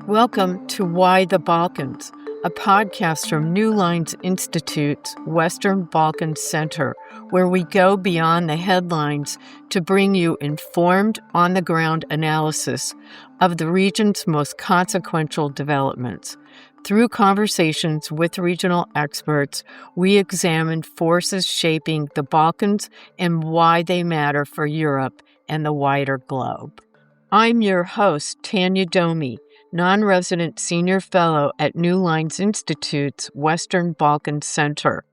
Welcome to Why the Balkans, a podcast from New Lines Institute's Western Balkans Center, where we go beyond the headlines to bring you informed, on-the-ground analysis of the region's most consequential developments. Through conversations with regional experts, we examine forces shaping the Balkans and why they matter for Europe and the wider globe. I'm your host, Tanya Domi, non-resident senior fellow at New Lines Institute's Western Balkans Center.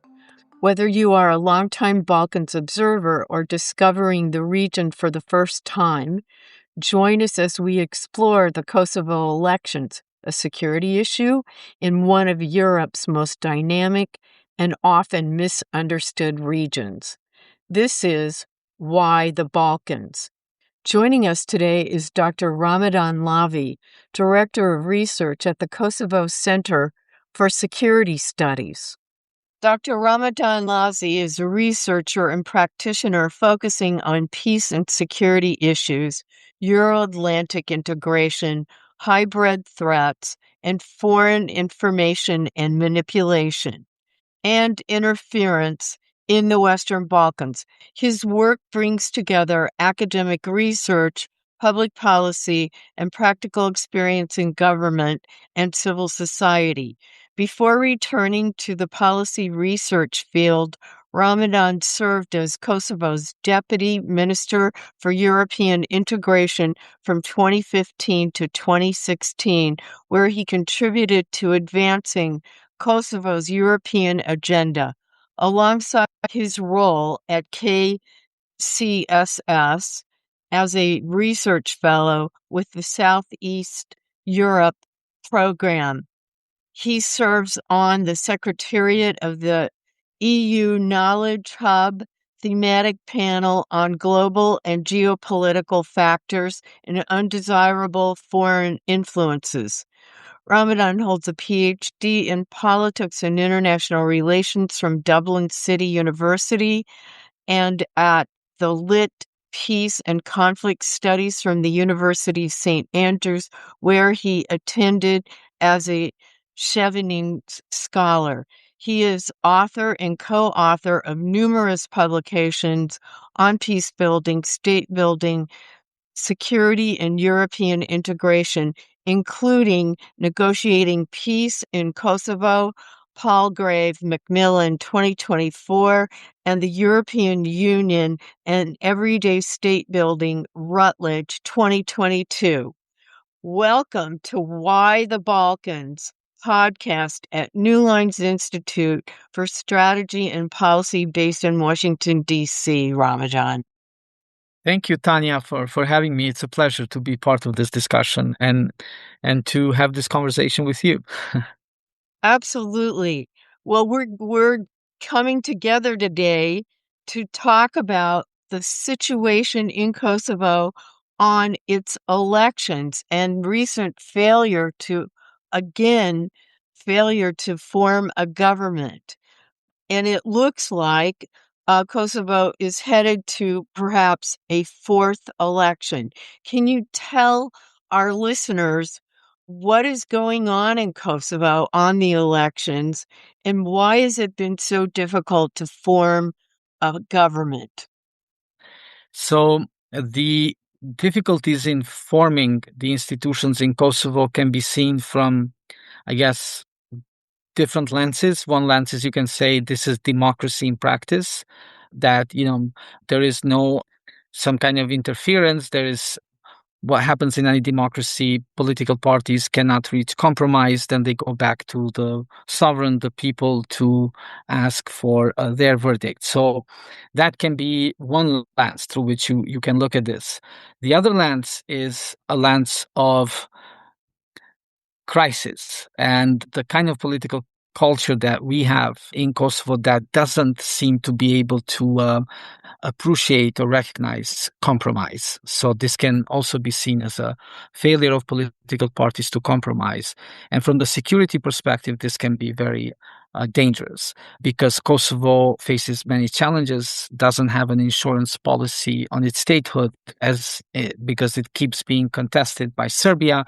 Whether you are a longtime Balkans observer or discovering the region for the first time, join us as we explore the Kosovo elections, a security issue in one of Europe's most dynamic and often misunderstood regions. This is Why the Balkans. Joining us today is Dr. Ramadan Lavi, Director of Research at the Kosovo Center for Security Studies. Dr. Ramadan Lavi is a researcher and practitioner focusing on peace and security issues, Euro-Atlantic integration, hybrid threats, and foreign information and manipulation, and interference in the Western Balkans. His work brings together academic research, public policy, and practical experience in government and civil society. Before returning to the policy research field, Ramadan served as Kosovo's Deputy Minister for European Integration from 2015 to 2016, where he contributed to advancing Kosovo's European agenda. Alongside his role at KCSS as a research fellow with the Southeast Europe program, he serves on the Secretariat of the EU Knowledge Hub thematic panel on global and geopolitical factors and undesirable foreign influences. Ramadan holds a PhD in politics and international relations from Dublin City University and at the Lit Peace and Conflict Studies from the University of St. Andrews, where he attended as a Chevening scholar. He is author and co-author of numerous publications on peace building, state building, security, and European integration, including Negotiating Peace in Kosovo, Palgrave Macmillan 2024, and the European Union and Everyday State Building, Rutledge 2022. Welcome to Why the Balkans podcast at New Lines Institute for Strategy and Policy based in Washington, D.C., Ramadan. Thank you, Tanya, for having me. It's a pleasure to be part of this discussion and to have this conversation with you. Absolutely. Well, we're coming together today to talk about the situation in Kosovo on its elections and recent failure to form a government. And it looks like Kosovo is headed to perhaps a fourth election. Can you tell our listeners what is going on in Kosovo on the elections and why has it been so difficult to form a government? So the difficulties in forming the institutions in Kosovo can be seen from, I guess, different lenses. One lens is, you can say, this is democracy in practice, that, there is no some kind of interference. There is what happens in any democracy. Political parties cannot reach compromise. Then they go back to the sovereign, the people, to ask for their verdict. So that can be one lens through which you can look at this. The other lens is a lens of crisis and the kind of political culture that we have in Kosovo that doesn't seem to be able to appreciate or recognize compromise. So this can also be seen as a failure of political parties to compromise. And from the security perspective, this can be very dangerous because Kosovo faces many challenges, doesn't have an insurance policy on its statehood because it keeps being contested by Serbia,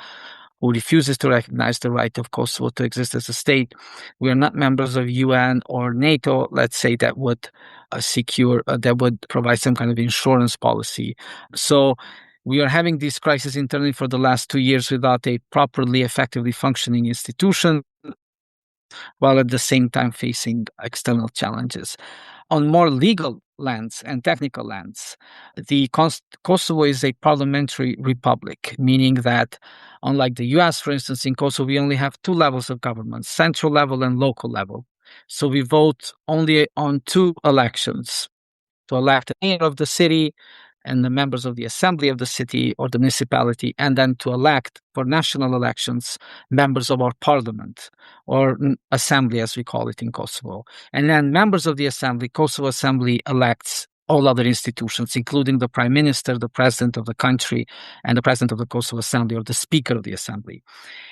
who refuses to recognize the right of Kosovo to exist as a state. We are not members of UN or NATO, let's say, that would that would provide some kind of insurance policy. So we are having this crisis internally for the last 2 years without a properly, effectively functioning institution, while at the same time facing external challenges. On more legal lands and technical lands, Kosovo is a parliamentary republic, meaning that, unlike the US, for instance, in Kosovo, we only have two levels of government, central level and local level. So we vote only on two elections to elect the mayor of the city and the members of the assembly of the city or the municipality, and then to elect for national elections members of our parliament or assembly, as we call it in Kosovo. And then members of the assembly, Kosovo Assembly elects all other institutions, including the prime minister, the president of the country, and the president of the Kosovo Assembly or the speaker of the assembly.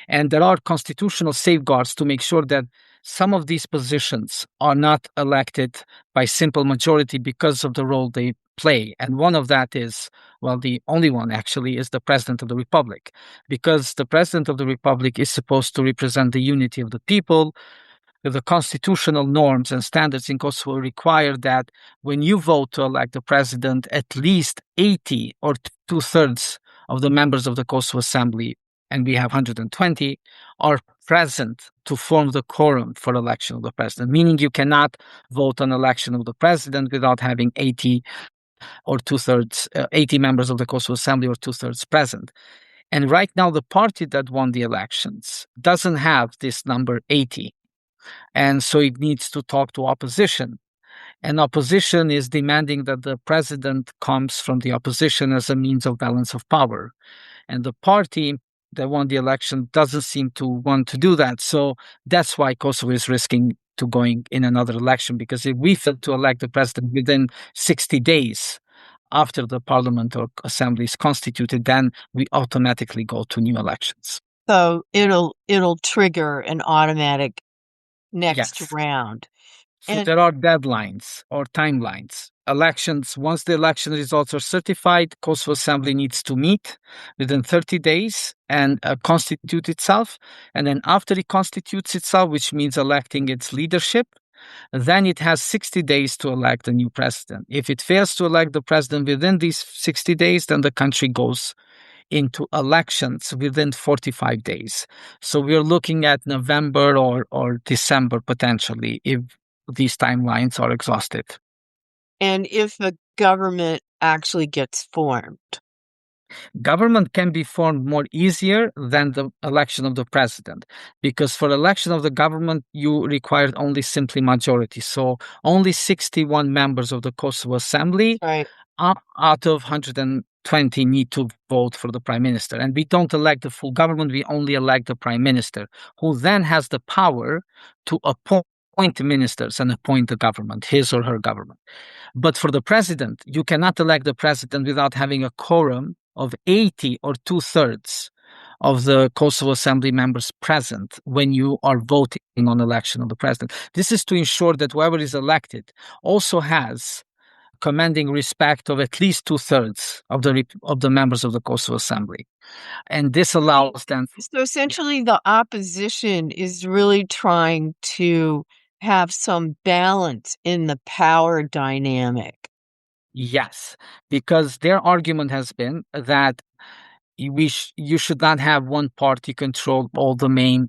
And there are constitutional safeguards to make sure that some of these positions are not elected by simple majority because of the role they play. And one of that is, well, the only one actually is the president of the republic, because the president of the republic is supposed to represent the unity of the people. The constitutional norms and standards in Kosovo require that when you vote to elect the president, at least 80 or two-thirds of the members of the Kosovo Assembly, and we have 120, are present to form the quorum for election of the president, meaning you cannot vote on election of the president without having 80 or two-thirds, 80 members of the Kosovo Assembly or two-thirds present. And right now, the party that won the elections doesn't have this number 80. And so it needs to talk to opposition. And opposition is demanding that the president comes from the opposition as a means of balance of power. And the party that won the election doesn't seem to want to do that. So that's why Kosovo is risking to going in another election, because if we fail to elect the president within 60 days after the parliament or assembly is constituted, then we automatically go to new elections. So it'll trigger an automatic next Yes. round. So there are deadlines or timelines. Elections, once the election results are certified, Kosovo Assembly needs to meet within 30 days and constitute itself. And then after it constitutes itself, which means electing its leadership, then it has 60 days to elect a new president. If it fails to elect the president within these 60 days, then the country goes into elections within 45 days. So we're looking at November or December potentially if these timelines are exhausted. And if a government actually gets formed? Government can be formed more easier than the election of the president, because for election of the government, you required only simply majority. So only 61 members of the Kosovo Assembly out of 120 need to vote for the prime minister. And we don't elect the full government, we only elect the prime minister, who then has the power to appoint ministers and appoint the government, his or her government. But for the president, you cannot elect the president without having a quorum of 80 or two-thirds of the Kosovo Assembly members present when you are voting on election of the president. This is to ensure that whoever is elected also has commanding respect of at least two-thirds of the members of the Kosovo Assembly. And this allows them... So essentially the opposition is really trying to have some balance in the power dynamic. Yes, because their argument has been that you should not have one party control all the main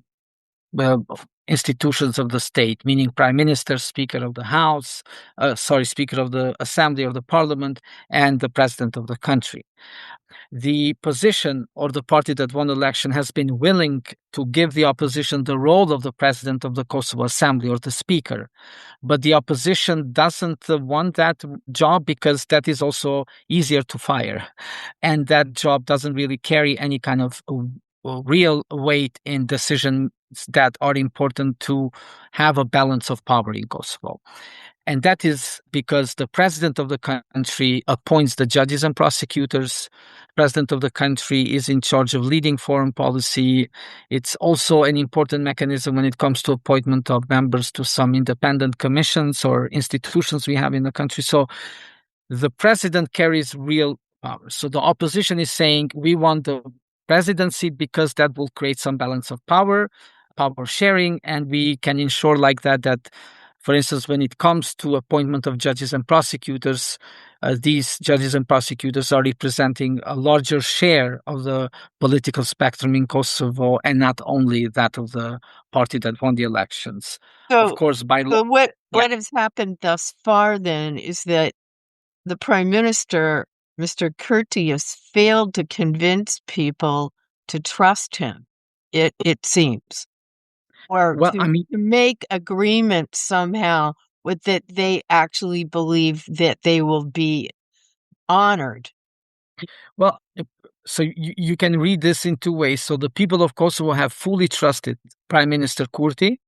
institutions of the state, meaning prime minister, speaker of the house, speaker of the assembly or the parliament, and the president of the country. The position or the party that won the election has been willing to give the opposition the role of the president of the Kosovo Assembly or the speaker. But the opposition doesn't want that job because that is also easier to fire. And that job doesn't really carry any kind of real weight in decisions that are important to have a balance of power in Kosovo. And that is because the president of the country appoints the judges and prosecutors. The president of the country is in charge of leading foreign policy. It's also an important mechanism when it comes to appointment of members to some independent commissions or institutions we have in the country. So the president carries real power. So the opposition is saying, we want the presidency because that will create some balance of power sharing, and we can ensure like that, for instance, when it comes to appointment of judges and prosecutors, these judges and prosecutors are representing a larger share of the political spectrum in Kosovo, and not only that of the party that won the elections. Of So, course, by law. so what Yeah. what has happened thus far then is that the Prime Minister, Mr. Kurti, has failed to convince people to trust him, it seems, or Well, I to mean, make agreements somehow with that they actually believe that they will be honored. well, so you can read this in two ways. So the people of Kosovo have fully trusted Prime Minister Kurti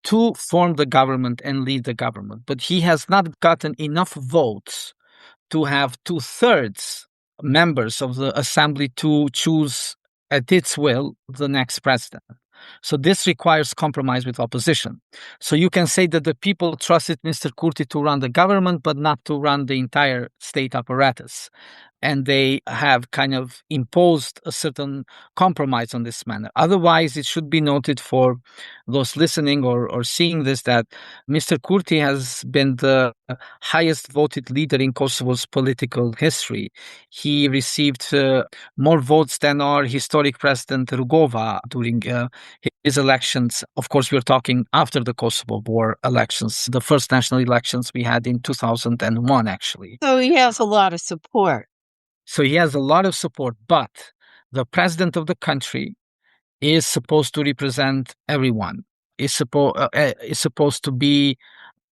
to form the government and lead the government, but he has not gotten enough votes to have 2/3 members of the assembly to choose at its will the next president. So this requires compromise with opposition. So you can say that the people trusted Mr. Kurti to run the government, but not to run the entire state apparatus, and they have kind of imposed a certain compromise on this manner. Otherwise, it should be noted for those listening or seeing this that Mr. Kurti has been the highest voted leader in Kosovo's political history. He received more votes than our historic president Rugova during his elections. Of course, we're talking after the Kosovo War elections, the first national elections we had in 2001, actually. So he has a lot of support. So he has a lot of support, but the president of the country is supposed to represent everyone. Is supposed to be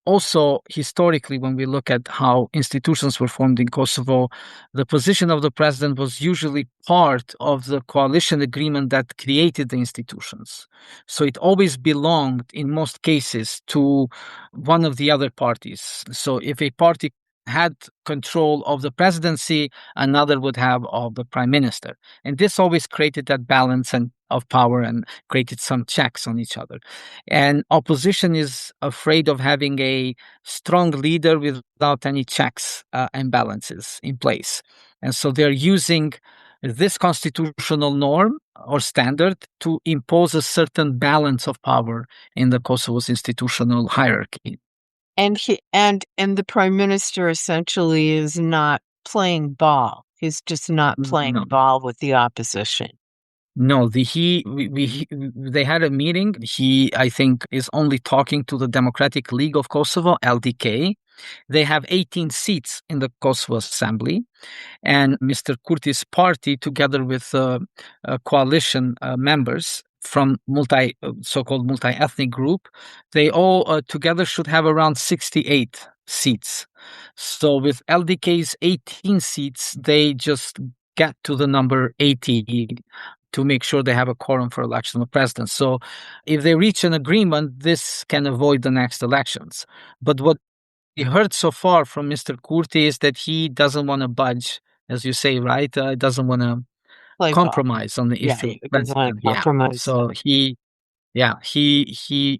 also historically, when we look at how institutions were formed in Kosovo, the position of the president was usually part of the coalition agreement that created the institutions. So it always belonged, in most cases, to one of the other parties. So if a party had control of the presidency, another would have of the prime minister. And this always created that balance and of power and created some checks on each other. And opposition is afraid of having a strong leader without any checks and balances in place. And so they're using this constitutional norm or standard to impose a certain balance of power in the Kosovo's institutional hierarchy. And the Prime Minister essentially is not playing ball. He's just not playing No. ball with the opposition. No, they had a meeting. He, I think, is only talking to the Democratic League of Kosovo, LDK. They have 18 seats in the Kosovo Assembly, and Mr. Kurti's party, together with coalition members from so-called multi-ethnic group, they all together should have around 68 seats. So with LDK's 18 seats, they just get to the number 80 to make sure they have a quorum for election of president. So if they reach an agreement, this can avoid the next elections. But what we heard so far from Mr. Kurti is that he doesn't want to budge, as you say, right? Doesn't want to Play ball. compromise on the Yeah, issue. he doesn't want to Yeah. compromise. So he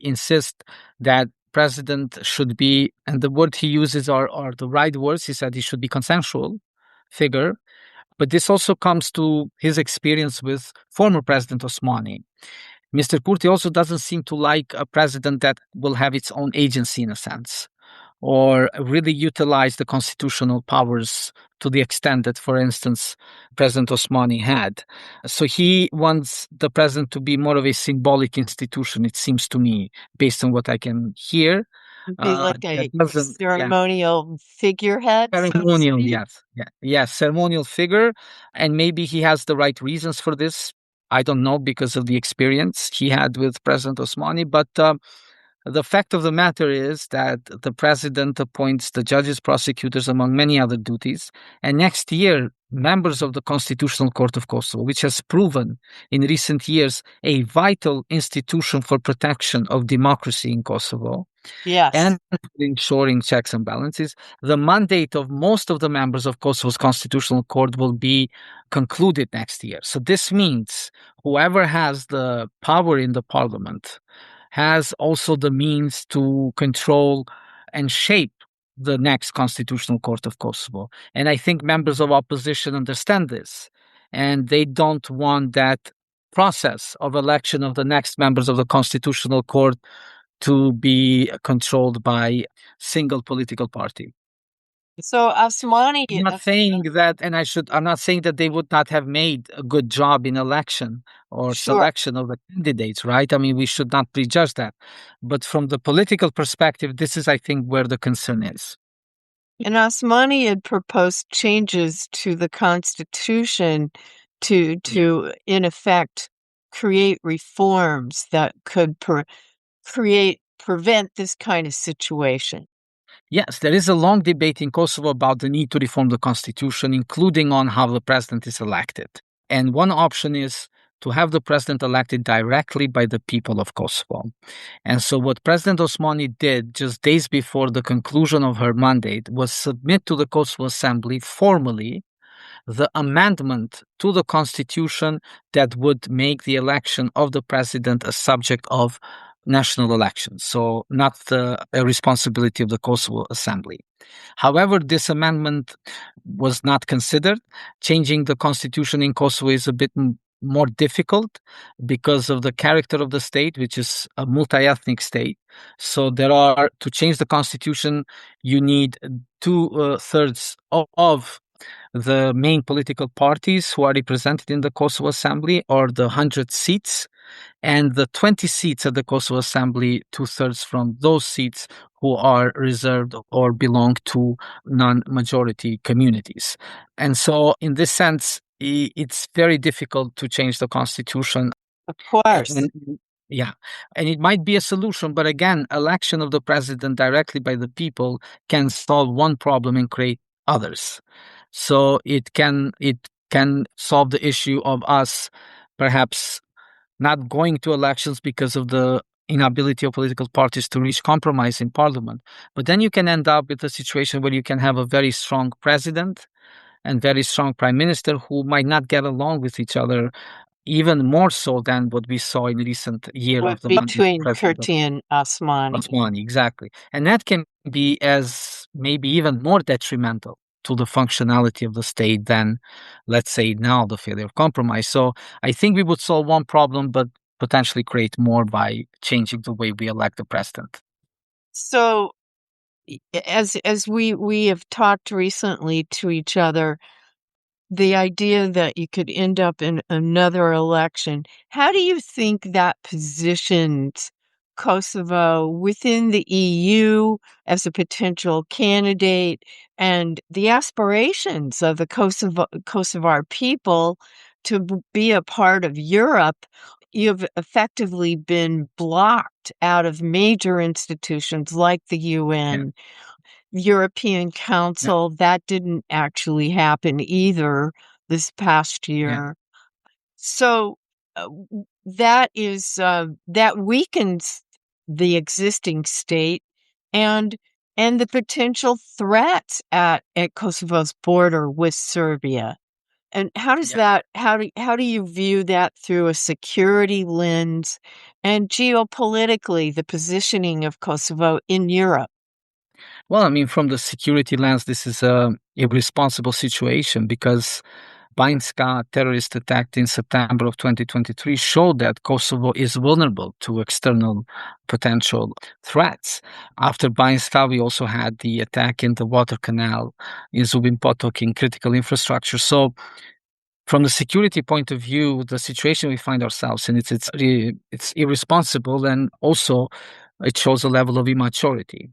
insists that president should be, and the word he uses are the right words. He said he should be consensual figure. But this also comes to his experience with former President Osmani. Mr. Kurti also doesn't seem to like a president that will have its own agency in a sense, or really utilize the constitutional powers to the extent that, for instance, President Osmani had. So he wants the president to be more of a symbolic institution, it seems to me, based on what I can hear. Be like a Yeah. ceremonial figurehead. So to Ceremonial, speak. yes. Yes, ceremonial figure. And maybe he has the right reasons for this. I don't know, because of the experience he had with President Osmani. But the fact of the matter is that the president appoints the judges, prosecutors, among many other duties. And next year, members of the Constitutional Court of Kosovo, which has proven in recent years a vital institution for protection of democracy in Kosovo, Yes. and ensuring checks and balances, the mandate of most of the members of Kosovo's Constitutional Court will be concluded next year. So this means whoever has the power in the parliament has also the means to control and shape the next Constitutional Court of Kosovo. And I think members of opposition understand this. and they don't want that process of election of the next members of the Constitutional Court to be controlled by single political party. So Asmani, I'm not saying that, and I'm not saying that they would not have made a good job in election or sure. selection of the candidates, right? I mean, we should not prejudge that. But from the political perspective, this is, I think, where the concern is. And Asmani had proposed changes to the Constitution to in effect create reforms that could prevent this kind of situation. Yes, there is a long debate in Kosovo about the need to reform the constitution, including on how the president is elected. And one option is to have the president elected directly by the people of Kosovo. And so, what President Osmani did just days before the conclusion of her mandate was submit to the Kosovo Assembly formally the amendment to the constitution that would make the election of the president a subject of national elections, so not a responsibility of the Kosovo Assembly. However, this amendment was not considered. Changing the constitution in Kosovo is a bit more difficult because of the character of the state, which is a multi-ethnic state. So to change the constitution, you need two-thirds of the main political parties who are represented in the Kosovo Assembly, or the 100 seats, and the 20 seats at the Kosovo Assembly, two-thirds from those seats who are reserved or belong to non-majority communities. And so, in this sense, it's very difficult to change the constitution. Of course. Yeah, and it might be a solution, but again, election of the president directly by the people can solve one problem and create others. So it can solve the issue of us perhaps not going to elections because of the inability of political parties to reach compromise in parliament. But then you can end up with a situation where you can have a very strong president and very strong prime minister who might not get along with each other, even more so than what we saw in recent years of the between Kurti and Asmani. Osmani, exactly. And that can be as maybe even more detrimental to the functionality of the state than, let's say, now the failure of compromise. So I think we would solve one problem, but potentially create more by changing the way we elect the president. So as we have talked recently to each other, the idea that you could end up in another election, how do you think that positions Kosovo within the EU as a potential candidate, and the aspirations of the Kosovar people to be a part of Europe? You've effectively been blocked out of major institutions like the UN. European Council, that didn't actually happen either this past year. So that weakens the existing state and the potential threats at Kosovo's border with Serbia. And how does how do you view that through a security lens, and geopolitically the positioning of Kosovo in Europe? Well, I mean, from the security lens, this is a irresponsible situation because Banjska terrorist attack in September of 2023 showed that Kosovo is vulnerable to external potential threats. After Banjska, we also had the attack in the water canal in Zubin Potok in critical infrastructure. So from the security point of view, the situation we find ourselves in, it's irresponsible, and also it shows a level of immaturity.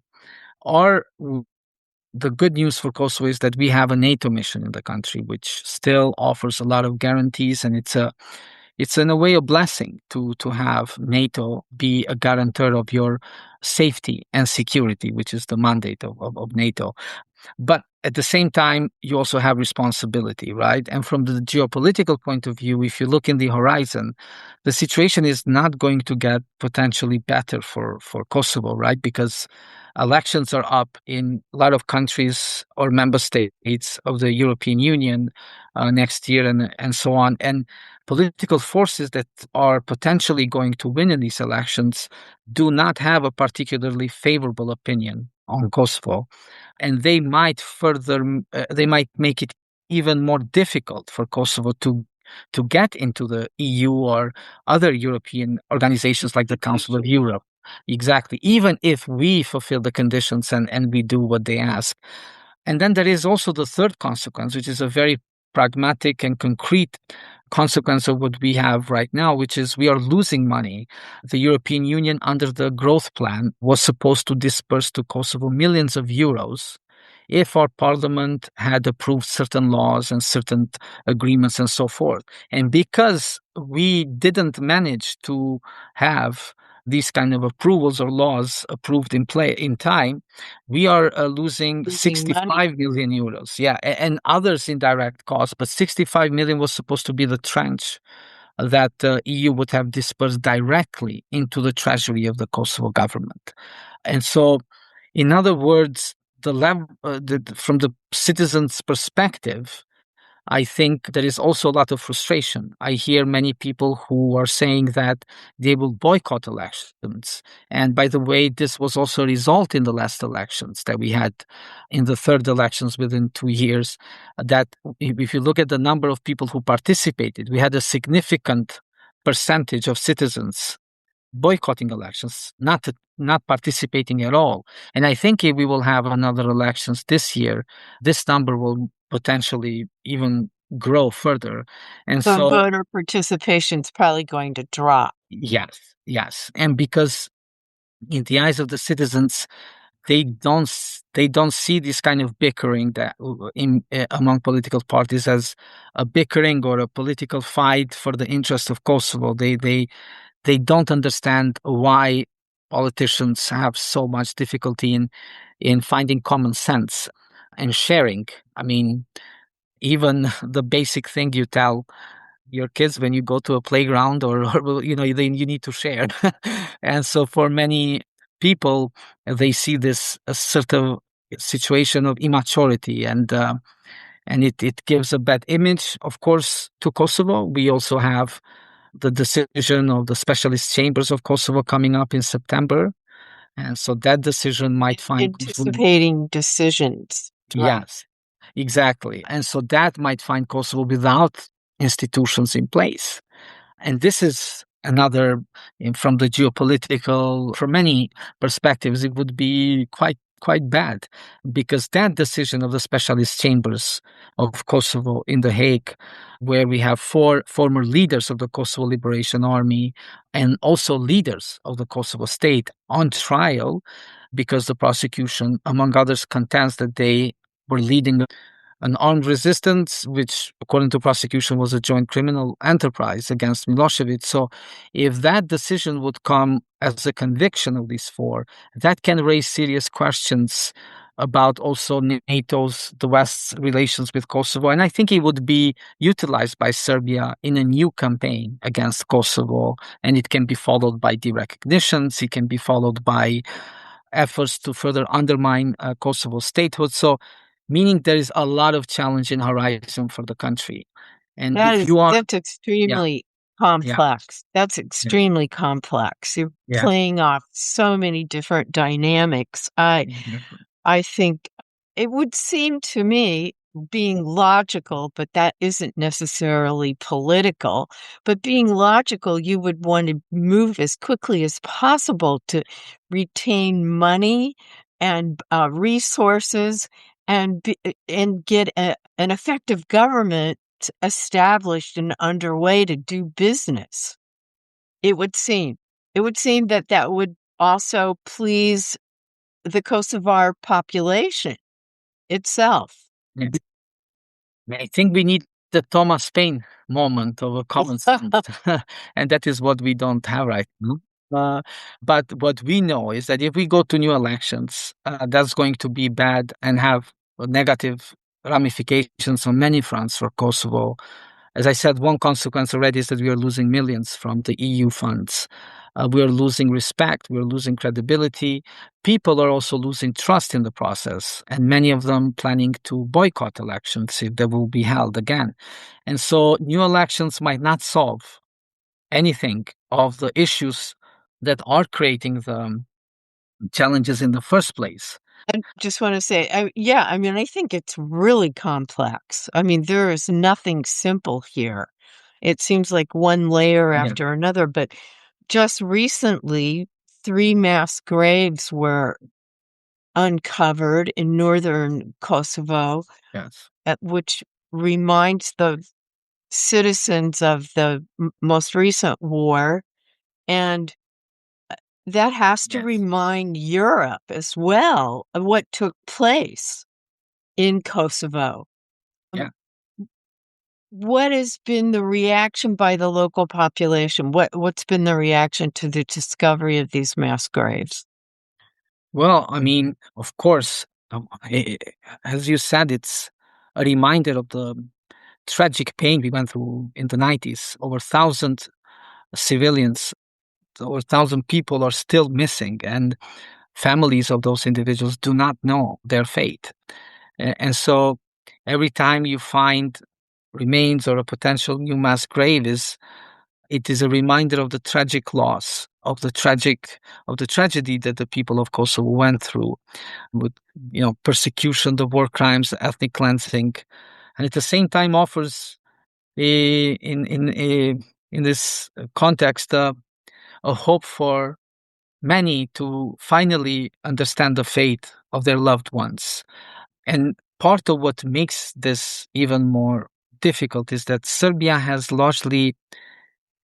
The good news for Kosovo is that we have a NATO mission in the country, which still offers a lot of guarantees, and it's in a way a blessing to have NATO be a guarantor of your safety and security, which is the mandate of NATO. But at the same time, you also have responsibility, right? And from the geopolitical point of view, if you look in the horizon, the situation is not going to get potentially better for Kosovo, right? Because elections are up in a lot of countries or member states of the European Union next year, and so on. And political forces that are potentially going to win in these elections do not have a particularly favorable opinion on Kosovo, and they might make it even more difficult for Kosovo to get into the EU or other European organizations like the Council of Europe. Exactly. Even if we fulfill the conditions and we do what they ask. And then there is also the third consequence, which is a very pragmatic and concrete consequence of what we have right now, which is we are losing money. The European Union, under the growth plan, was supposed to disperse to Kosovo millions of euros if our parliament had approved certain laws and certain agreements and so forth. And because we didn't manage to have these kind of approvals or laws approved in time, we are losing Losing money. 65 million euros. Yeah, and others indirect costs, but 65 million was supposed to be the tranche that EU would have dispersed directly into the treasury of the Kosovo government. And so, in other words, from the citizens' perspective, I think there is also a lot of frustration. I hear many people who are saying that they will boycott elections. And by the way, this was also a result in the last elections that we had in the third elections within 2 years. That if you look at the number of people who participated, we had a significant percentage of citizens boycotting elections, not participating at all. And I think if we will have another elections this year, this number will potentially even grow further. And So so, voter participation is probably going to drop. yes, and because in the eyes of the citizens, they don't see this kind of bickering that among political parties as a bickering or a political fight for the interest of Kosovo. They don't understand why politicians have so much difficulty in finding common sense and sharing. I mean, even the basic thing you tell your kids when you go to a playground or then you need to share. And so for many people, they see this a sort of situation of immaturity, and it gives a bad image, of course, to Kosovo. We also have the decision of the specialist chambers of Kosovo coming up in September. And so that decision might find Kosovo. Anticipating decisions. Right. Yes, exactly. And so that might find Kosovo without institutions in place. And this is another, from the geopolitical, from many perspectives, it would be quite bad, because that decision of the specialist chambers of Kosovo in The Hague, where we have 4 former leaders of the Kosovo Liberation Army and also leaders of the Kosovo state on trial, because the prosecution, among others, contends that they were leading an armed resistance, which, according to prosecution, was a joint criminal enterprise against Milosevic. So, if that decision would come as a conviction of these 4, that can raise serious questions about also NATO's, the West's relations with Kosovo. And I think it would be utilized by Serbia in a new campaign against Kosovo. And it can be followed by de-recognitions. It can be followed by efforts to further undermine Kosovo's statehood. So, meaning there is a lot of challenge in horizon for the country. And if you are, That's yeah, extremely yeah, complex. That's yeah, extremely complex. You're yeah, playing off so many different dynamics. exactly. I think it would seem to me, being logical, but that isn't necessarily political, but being logical, you would want to move as quickly as possible to retain money and resources and get an effective government established and underway to do business. It would seem. It would seem that that would also please the Kosovar population itself. Yeah. I think we need the Thomas Paine moment of a common sense, and that is what we don't have right now. But what we know is that if we go to new elections, that's going to be bad and have negative ramifications on many fronts for Kosovo. As I said, one consequence already is that we are losing millions from the EU funds. We are losing respect, we are losing credibility. People are also losing trust in the process, and many of them planning to boycott elections if they will be held again. And so new elections might not solve anything of the issues that are creating the challenges in the first place. I just want to say, yeah, I mean, I think it's really complex. I mean, there is nothing simple here. It seems like one layer Yeah. after another, but just recently, three mass graves were uncovered in northern Kosovo, Yes. which reminds the citizens of the most recent war. And that has to Yes. remind Europe as well of what took place in Kosovo. Um, Yeah. what has been the reaction by the local population? What's been the reaction to the discovery of these mass graves? Well, I mean, of course, as you said, it's a reminder of the tragic pain we went through in the 90s. Over 1,000 civilians, over 1,000 people are still missing, and families of those individuals do not know their fate. And so every time you find remains or a potential new mass grave it is a reminder of the tragic loss, of the tragedy that the people of Kosovo went through with, persecution, the war crimes, ethnic cleansing, and at the same time offers in this context a hope for many to finally understand the fate of their loved ones. And part of what makes this even more difficult is that Serbia has largely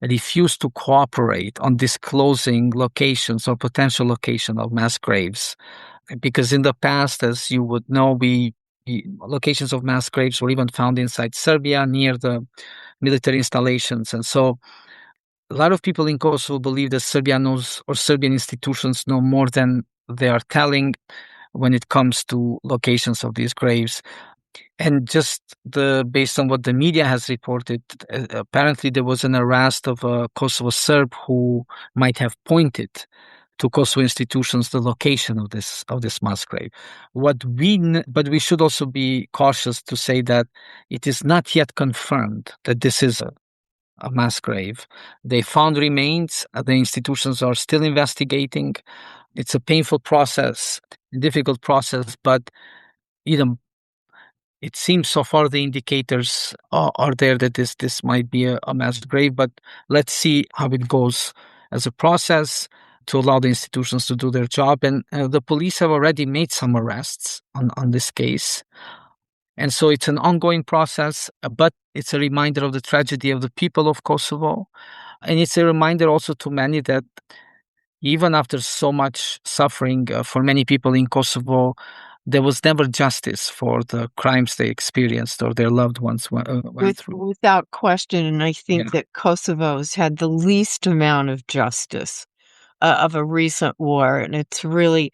refused to cooperate on disclosing locations or potential location of mass graves. Because in the past, as you would know, locations of mass graves were even found inside Serbia near the military installations. And so a lot of people in Kosovo believe that Serbia knows or Serbian institutions know more than they are telling when it comes to locations of these graves. And just based on what the media has reported, apparently there was an arrest of a Kosovo Serb who might have pointed to Kosovo institutions the location of this mass grave. But we should also be cautious to say that it is not yet confirmed that this is a mass grave. They found remains. The institutions are still investigating. It's a painful process, a difficult process, but you know it seems so far the indicators are there that this might be a mass grave, but let's see how it goes as a process to allow the institutions to do their job. And the police have already made some arrests on this case. And so it's an ongoing process, but it's a reminder of the tragedy of the people of Kosovo. And it's a reminder also to many that even after so much suffering for many people in Kosovo, there was never justice for the crimes they experienced or their loved ones went through. Without question, and I Yeah. think that Kosovo's had the least amount of justice of a recent war, and it's really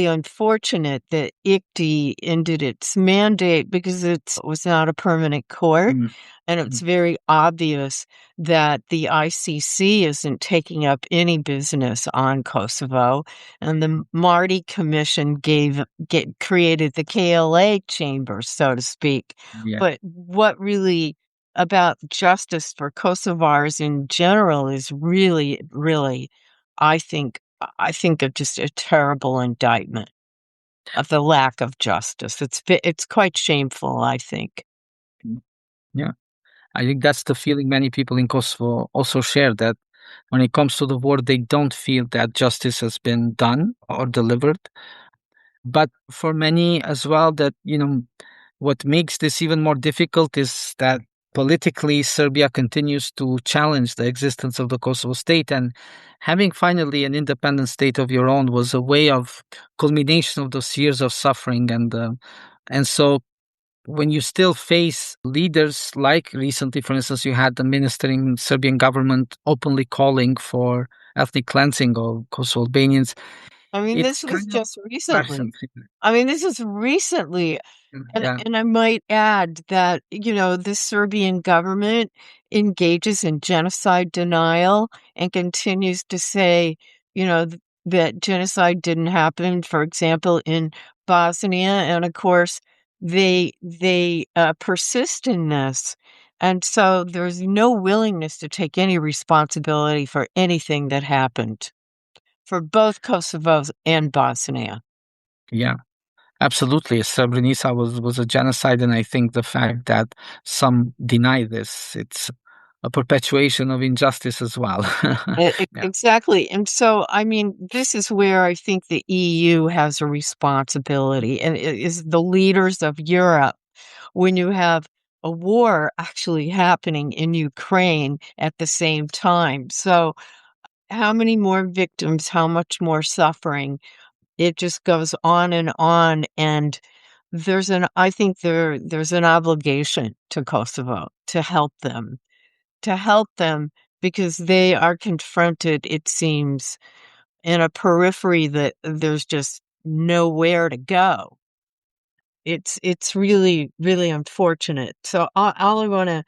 unfortunate that ICTY ended its mandate because it was not a permanent court, Mhm. and it's Mhm. very obvious that the ICC isn't taking up any business on Kosovo, and the Marty Commission created the KLA chamber, so to speak. Yeah. But what really about justice for Kosovars in general is really, really I think of just a terrible indictment of the lack of justice. It's quite shameful, I think. Mm. Yeah. I think that's the feeling many people in Kosovo also share, that when it comes to the war, they don't feel that justice has been done or delivered. But for many as well, that, what makes this even more difficult is that politically, Serbia continues to challenge the existence of the Kosovo state. And having finally an independent state of your own was a way of culmination of those years of suffering. And so when you still face leaders like recently, for instance, you had the minister in Serbian government openly calling for ethnic cleansing of Kosovo Albanians, I mean, it's this was kind of just recently. questionable. I mean, this is recently. Yeah. And I might add that, the Serbian government engages in genocide denial and continues to say, that genocide didn't happen, for example, in Bosnia. And of course, they persist in this. And so there's no willingness to take any responsibility for anything that happened for both Kosovo and Bosnia. Yeah, absolutely. Srebrenica was a genocide, and I think the fact that some deny this, it's a perpetuation of injustice as well. Yeah. Exactly. And so, I mean, this is where I think the EU has a responsibility, and it is the leaders of Europe when you have a war actually happening in Ukraine at the same time. So, how many more victims, how much more suffering? It just goes on, and I think there's an obligation to Kosovo to help them because they are confronted, it seems, in a periphery that there's just nowhere to go. It's really, really unfortunate. So all I wanna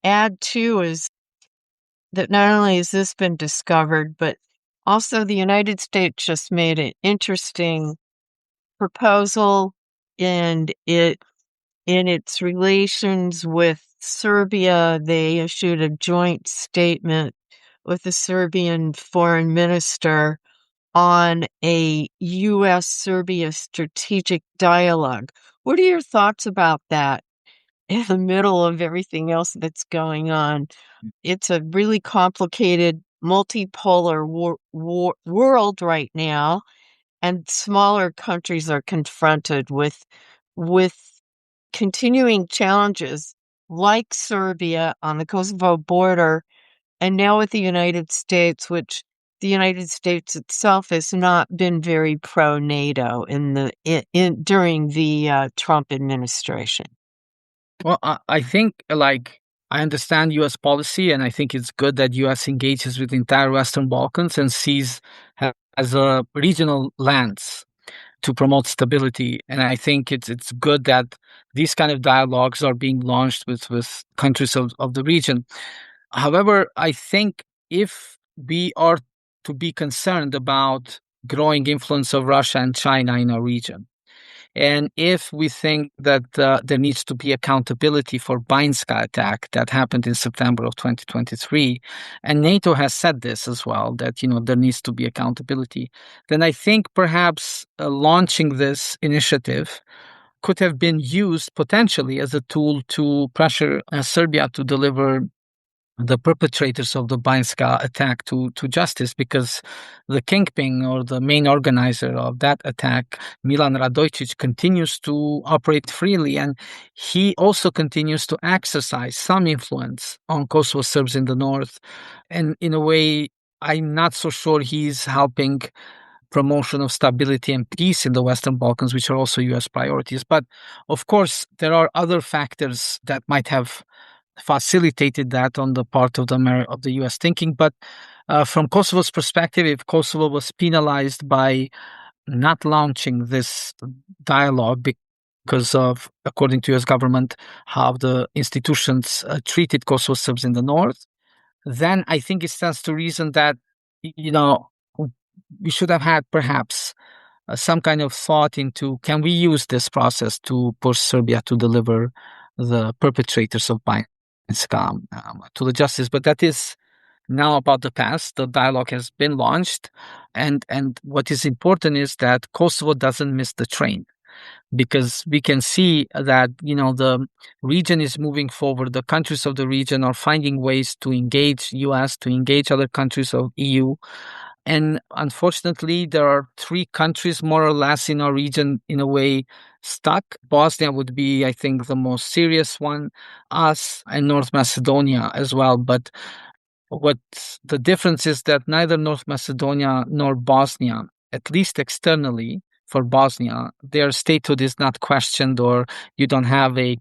add too is that not only has this been discovered, but also the United States just made an interesting proposal, and it in its relations with Serbia, they issued a joint statement with the Serbian foreign minister on a US-Serbia strategic dialogue. What are your thoughts about that in the middle of everything else that's going on? It's a really complicated multipolar world right now, and smaller countries are confronted with continuing challenges like Serbia on the Kosovo border, and now with the United States, which the United States itself has not been very pro NATO during the Trump administration. Well, I think like I understand U.S. policy, and I think it's good that U.S. engages with the entire Western Balkans and sees as a regional lens to promote stability. And I think it's good that these kind of dialogues are being launched with countries of the region. However, I think if we are to be concerned about growing influence of Russia and China in our region, and if we think that there needs to be accountability for Bainska attack that happened in September of 2023, and NATO has said this as well, that there needs to be accountability, then I think perhaps launching this initiative could have been used potentially as a tool to pressure Serbia to deliver the perpetrators of the Banjska attack to justice, because the kingpin or the main organizer of that attack, Milan Radojic, continues to operate freely, and he also continues to exercise some influence on Kosovo Serbs in the north. And in a way, I'm not so sure he's helping promotion of stability and peace in the Western Balkans, which are also US priorities. But of course, there are other factors that might have facilitated that on the part of the U.S. thinking. But from Kosovo's perspective, if Kosovo was penalized by not launching this dialogue because of, according to U.S. government, how the institutions treated Kosovo Serbs in the north, then I think it stands to reason that you know we should have had perhaps some kind of thought into, can we use this process to push Serbia to deliver the perpetrators of Banjska to the justice? But that is now about the past. The dialogue has been launched, and what is important is that Kosovo doesn't miss the train, because we can see that the region is moving forward. The countries of the region are finding ways to engage US, to engage other countries of EU. And unfortunately, there are three countries more or less in our region, in a way, stuck. Bosnia would be, I think, the most serious one, us and North Macedonia as well. But what the difference is that neither North Macedonia nor Bosnia, at least externally for Bosnia, their statehood is not questioned, or you don't have a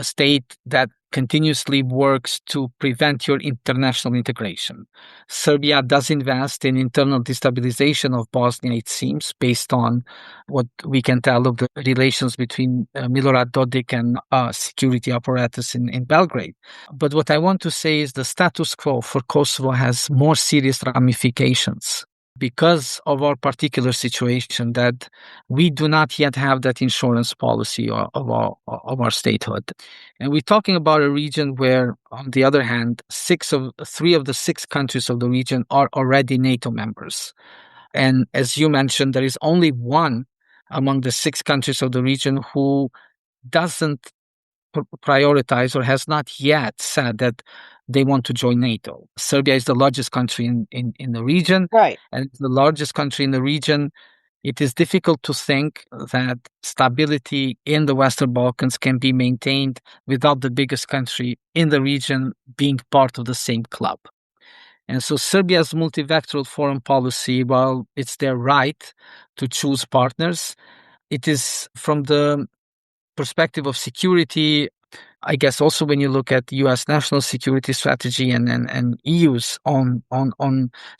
state that continuously works to prevent your international integration. Serbia does invest in internal destabilization of Bosnia, it seems, based on what we can tell of the relations between Milorad Dodik and security apparatus in Belgrade. But what I want to say is the status quo for Kosovo has more serious ramifications because of our particular situation, that we do not yet have that insurance policy of our statehood. And we're talking about a region where, on the other hand, three of the six countries of the region are already NATO members. And as you mentioned, there is only one among the 6 countries of the region who doesn't prioritize or has not yet said that they want to join NATO. Serbia is the largest country in the region, Right. and it's the largest country in the region. It is difficult to think that stability in the Western Balkans can be maintained without the biggest country in the region being part of the same club. And so Serbia's multivectoral foreign policy, while it's their right to choose partners, it is from the perspective of security. I guess also when you look at the US national security strategy and EU's on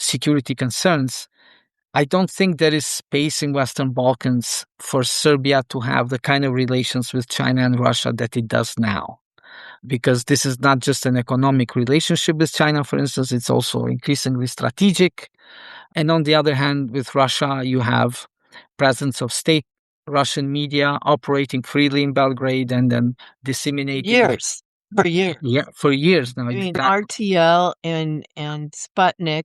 security concerns, I don't think there is space in Western Balkans for Serbia to have the kind of relations with China and Russia that it does now. Because this is not just an economic relationship with China, for instance, it's also increasingly strategic. And on the other hand, with Russia, you have presence of state Russian media operating freely in Belgrade and then disseminating For years. for years now. I mean, Exactly. RTL and Sputnik,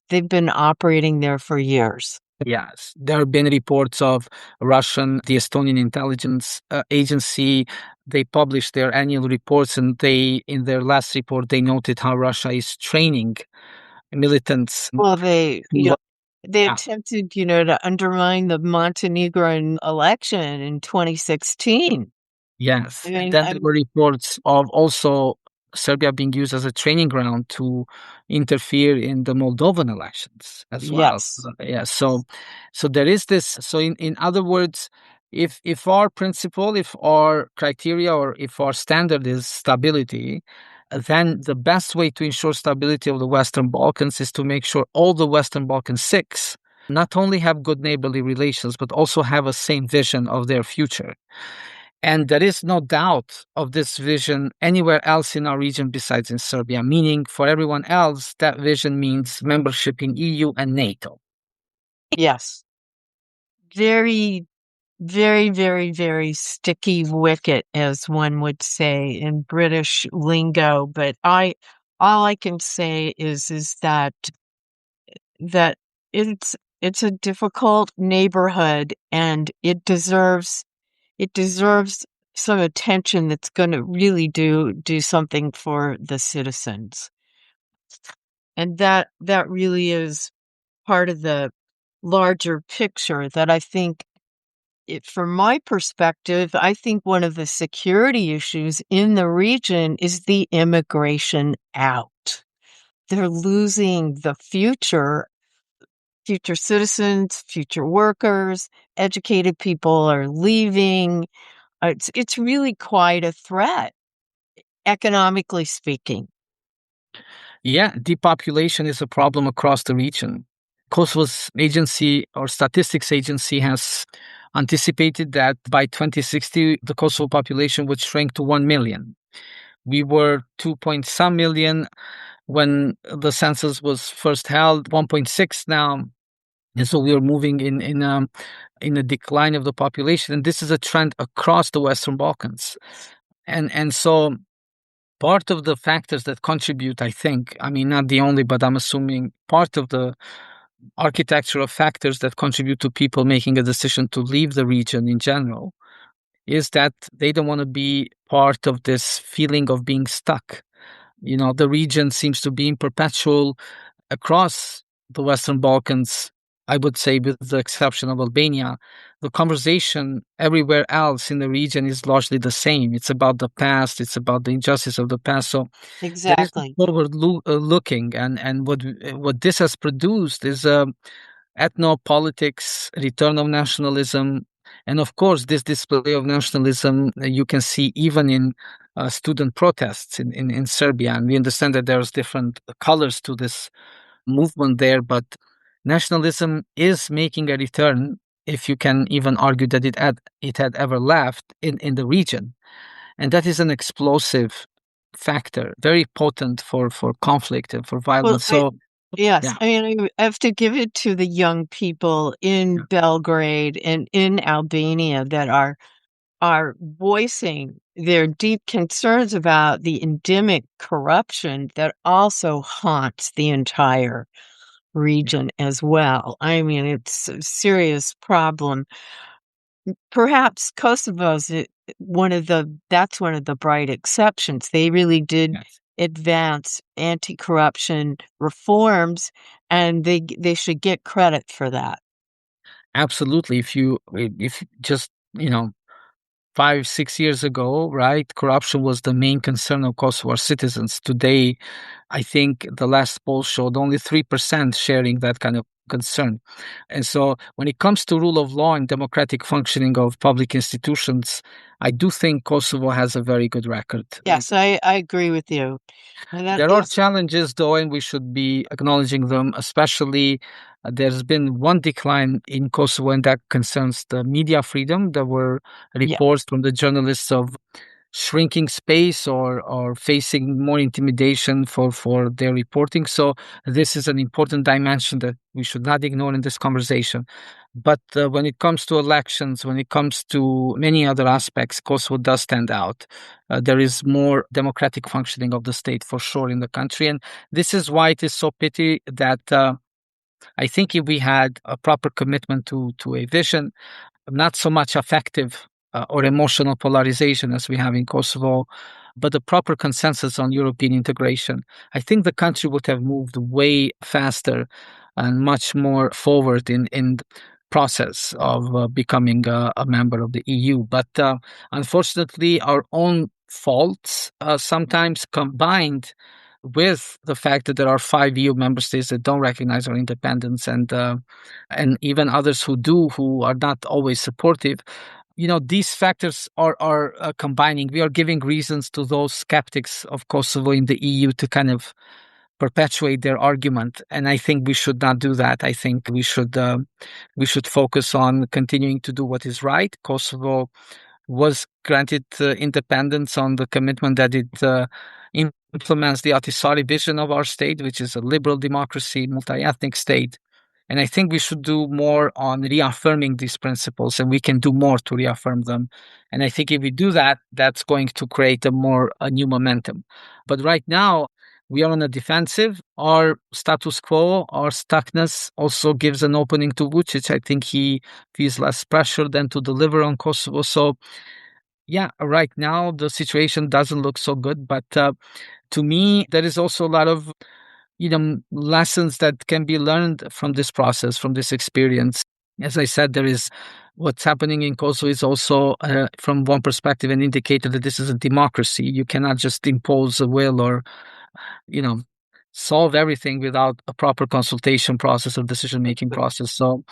they've been operating there for years. Yes, there have been reports of the Estonian intelligence agency. They published their annual reports, and in their last report, they noted how Russia is training militants. Well, To, they yeah, attempted, to undermine the Montenegrin election in 2016. I yes, and mean, then there were reports of also Serbia being used as a training ground to interfere in the Moldovan elections as well. yes, Yeah, so there is this. So in other words, if our principle, if our criteria, or if our standard is stability, then the best way to ensure stability of the Western Balkans is to make sure all the Western Balkan six not only have good neighborly relations, but also have a same vision of their future. And there is no doubt of this vision anywhere else in our region besides in Serbia, meaning for everyone else, that vision means membership in EU and NATO. yes. Very, very, very, very sticky wicket, as one would say in British lingo. But all I can say is that it's a difficult neighborhood, and it deserves some attention that's going to really do something for the citizens. And that really is part of the larger picture that I think from my perspective, I think one of the security issues in the region is the immigration out. They're losing the future citizens, future workers, educated people are leaving. It's really quite a threat, economically speaking. Yeah, depopulation is a problem across the region. Kosovo's agency or statistics agency has anticipated that by 2060, the Kosovo population would shrink to 1 million. We were 2 point some million when the census was first held, 1.6 now. And so we are moving in a decline of the population. And this is a trend across the Western Balkans. And so part of the factors that contribute, I think, I mean, not the only, but I'm assuming part of the architectural factors that contribute to people making a decision to leave the region in general is that they don't want to be part of this feeling of being stuck. You know, the region seems to be in perpetual across the Western Balkans, I would say, with the exception of Albania. The conversation everywhere else in the region is largely the same. It's about the past, it's about the injustice of the past. So there is Exactly. forward looking, and what this has produced is ethnopolitics, return of nationalism, and of course, this display of nationalism you can see even in student protests in Serbia. And we understand that there's different colors to this movement there, but nationalism is making a return, if you can even argue that it had ever left in the region. And that is an explosive factor, very potent for conflict and for Well, violence. So, yes, yeah. I mean, I have to give it to the young people in Belgrade and in Albania that are voicing their deep concerns about the endemic corruption that also haunts the entire region as well. I mean, it's a serious problem. Perhaps Kosovo's that's one of the bright exceptions. They really did Yes. advance anti-corruption reforms, and they should get credit for that. Absolutely. If just, 5, 6 years ago, right, corruption was the main concern of Kosovo citizens. Today, I think the last poll showed only 3% sharing that kind of concern. And so when it comes to rule of law and democratic functioning of public institutions, I do think Kosovo has a very good record. Yes, I agree with you. And that There are is challenges, though, and we should be acknowledging them, especially there's been one decline in Kosovo, and that concerns the media freedom. There were yeah. reports from the journalists of shrinking space or facing more intimidation for their reporting. So this is an important dimension that we should not ignore in this conversation. But when it comes to elections, when it comes to many other aspects, Kosovo does stand out. There is more democratic functioning of the state for sure in the country, and this is why it is so pity that I think if we had a proper commitment to a vision, not so much affective or emotional polarization as we have in Kosovo, but a proper consensus on European integration, I think the country would have moved way faster and much more forward in the process of becoming a member of the EU. But unfortunately, our own faults sometimes combined with the fact that there are 5 EU member states that don't recognize our independence and even others who do, who are not always supportive. These factors are combining. We are giving reasons to those skeptics of Kosovo in the EU to kind of perpetuate their argument, and I think we should not do that. I think we should focus on continuing to do what is right. Kosovo was granted independence on the commitment that it implements the Ahtisaari vision of our state, which is a liberal democracy, multi-ethnic state. And I think we should do more on reaffirming these principles, and we can do more to reaffirm them. And I think if we do that, that's going to create a new momentum. But right now, we are on a defensive. Our status quo, our stuckness also gives an opening to Vucic. I think he feels less pressure than to deliver on Kosovo. So, yeah, right now the situation doesn't look so good. But to me, there is also a lot of lessons that can be learned from this process, from this experience. As I said, there is what's happening in Kosovo is also, from one perspective, an indicator that this is a democracy. You cannot just impose a will or, you know, solve everything without a proper consultation process or decision making process. So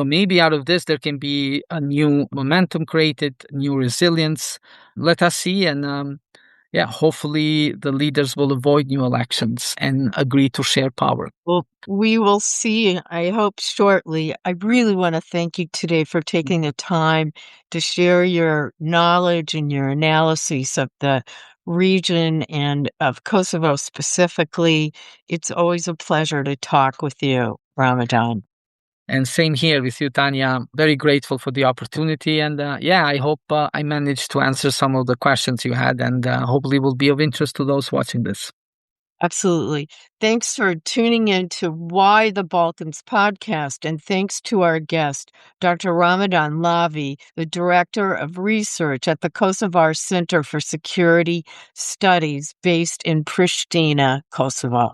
maybe out of this there can be a new momentum created, new resilience. Let us see, and yeah, hopefully the leaders will avoid new elections and agree to share power. Well, we will see, I hope shortly. I really want to thank you today for taking the time to share your knowledge and your analysis of the region and of Kosovo specifically. It's always a pleasure to talk with you, Ramadan. And same here with you, Tanya. Very grateful for the opportunity. And yeah, I hope I managed to answer some of the questions you had, and hopefully will be of interest to those watching this. Absolutely. Thanks for tuning in to Why the Balkans podcast. And thanks to our guest, Dr. Ramadan Lavi, the Director of Research at the Kosovar Center for Security Studies based in Pristina, Kosovo.